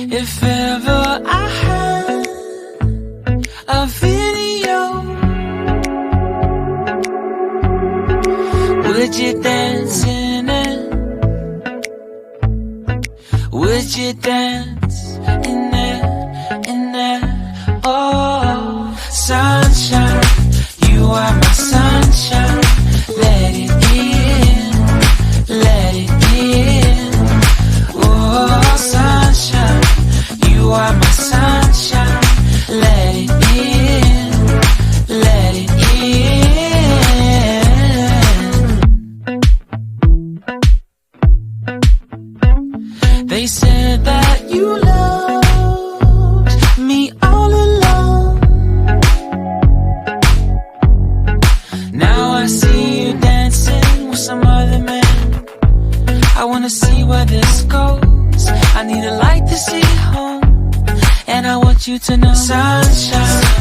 If ever I had a video, would you dance in it? Would you dance in it, in it? Oh, sunshine, you are my sunshine. Let it in, let it in. Oh, sunshine, you are my sunshine. Let it in, let it in. They said that you loved me all along. Now I see you dancing with some other man. I wanna see where this goes. I need a light to see home, and I want you to know, sunshine,